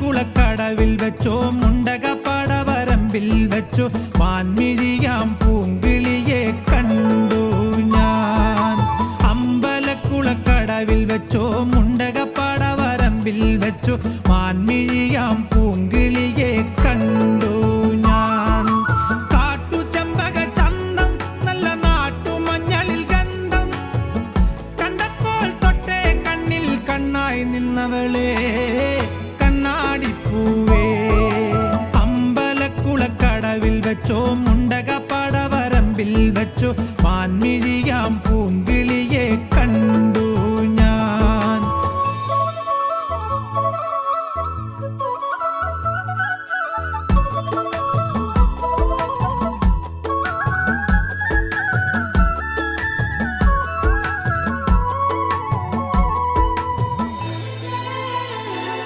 അമ്പലക്കുളക്കടവിൽ വെച്ചോ മുണ്ടകപ്പാടവരമ്പിൽ വെച്ചോ മാൻമിഴിയാം പൂങ്കിളിയെ കണ്ടു ഞാൻ. അമ്പലക്കുളക്കടവിൽ വെച്ചോ മുണ്ടകപ്പാടവരമ്പിൽ വെച്ചോ മാൻമിഴിയാം പൂങ്കിളിയെ കണ്ടു.